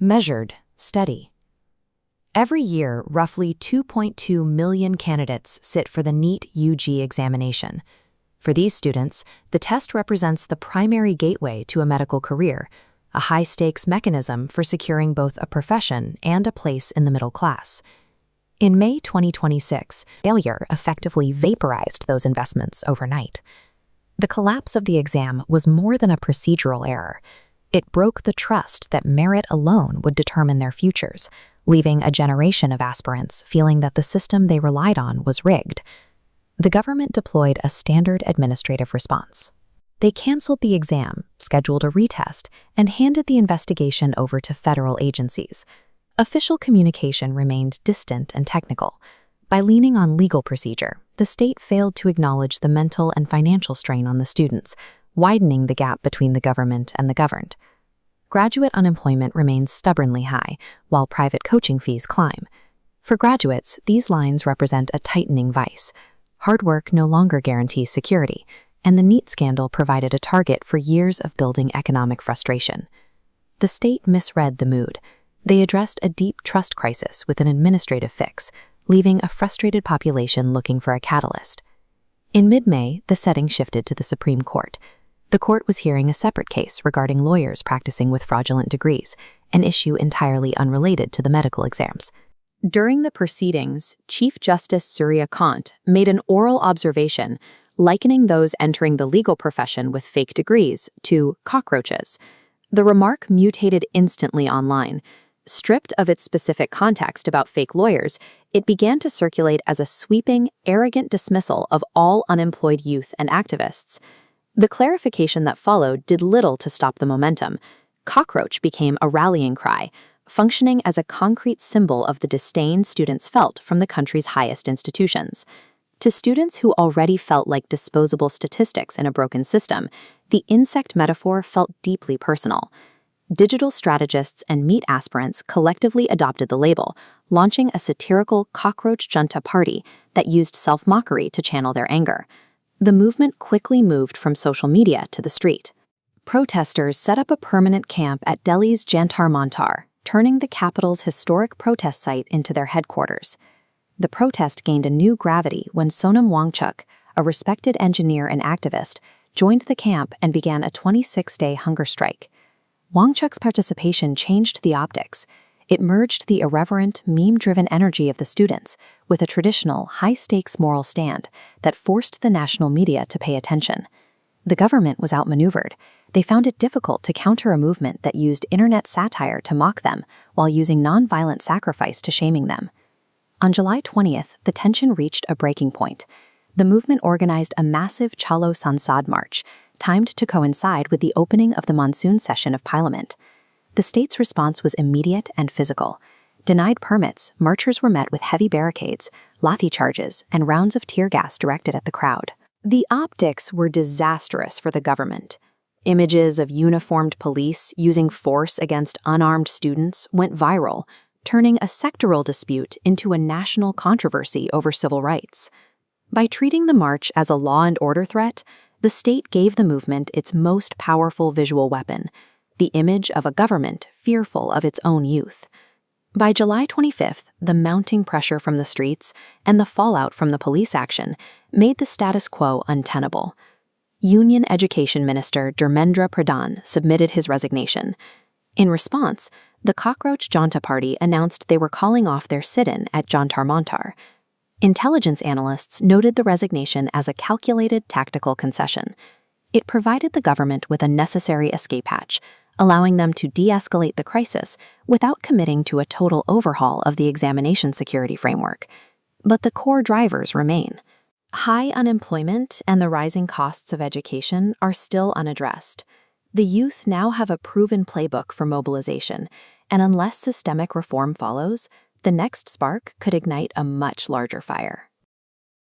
Measured, steady. Every year, roughly 2.2 million candidates sit for the NEET-UG examination. For these students, the test represents the primary gateway to a medical career, a high-stakes mechanism for securing both a profession and a place in the middle class. In May 2026, failure effectively vaporized those investments overnight. The collapse of the exam was more than a procedural error. It broke the trust that merit alone would determine their futures, leaving a generation of aspirants feeling that the system they relied on was rigged. The government deployed a standard administrative response. They canceled the exam, scheduled a retest, and handed the investigation over to federal agencies. Official communication remained distant and technical. By leaning on legal procedure, the state failed to acknowledge the mental and financial strain on the students, widening the gap between the government and the governed. Graduate unemployment remains stubbornly high, while private coaching fees climb. For graduates, these lines represent a tightening vice. Hard work no longer guarantees security, and the NEET scandal provided a target for years of building economic frustration. The state misread the mood. They addressed a deep trust crisis with an administrative fix, leaving a frustrated population looking for a catalyst. In mid-May, the setting shifted to the Supreme Court. The court was hearing a separate case regarding lawyers practicing with fraudulent degrees, an issue entirely unrelated to the medical exams. During the proceedings, Chief Justice Surya Kant made an oral observation likening those entering the legal profession with fake degrees to cockroaches. The remark mutated instantly online. Stripped of its specific context about fake lawyers, it began to circulate as a sweeping, arrogant dismissal of all unemployed youth and activists. The clarification that followed did little to stop the momentum. Cockroach became a rallying cry, functioning as a concrete symbol of the disdain students felt from the country's highest institutions. To students who already felt like disposable statistics in a broken system, the insect metaphor felt deeply personal. Digital strategists and meat aspirants collectively adopted the label, launching a satirical cockroach junta party that used self-mockery to channel their anger. The movement quickly moved from social media to the street. Protesters set up a permanent camp at Delhi's Jantar Mantar, turning the capital's historic protest site into their headquarters. The protest gained a new gravity when Sonam Wangchuk, a respected engineer and activist, joined the camp and began a 26-day hunger strike. Wangchuk's participation changed the optics. It merged the irreverent, meme-driven energy of the students with a traditional, high-stakes moral stand that forced the national media to pay attention. The government was outmaneuvered. They found it difficult to counter a movement that used internet satire to mock them while using nonviolent sacrifice to shaming them. On July 20th, the tension reached a breaking point. The movement organized a massive Chalo Sansad march, timed to coincide with the opening of the monsoon session of Parliament. The state's response was immediate and physical. Denied permits, marchers were met with heavy barricades, lathi charges, and rounds of tear gas directed at the crowd. The optics were disastrous for the government. Images of uniformed police using force against unarmed students went viral, turning a sectoral dispute into a national controversy over civil rights. By treating the march as a law and order threat, the state gave the movement its most powerful visual weapon, the image of a government fearful of its own youth. By July 25th, the mounting pressure from the streets and the fallout from the police action made the status quo untenable. Union Education Minister Dharmendra Pradhan submitted his resignation. In response, the Cockroach Janta Party announced they were calling off their sit-in at Jantar Mantar. Intelligence analysts noted the resignation as a calculated tactical concession. It provided the government with a necessary escape hatch, allowing them to de-escalate the crisis without committing to a total overhaul of the examination security framework. But the core drivers remain. High unemployment and the rising costs of education are still unaddressed. The youth now have a proven playbook for mobilization, and unless systemic reform follows, the next spark could ignite a much larger fire.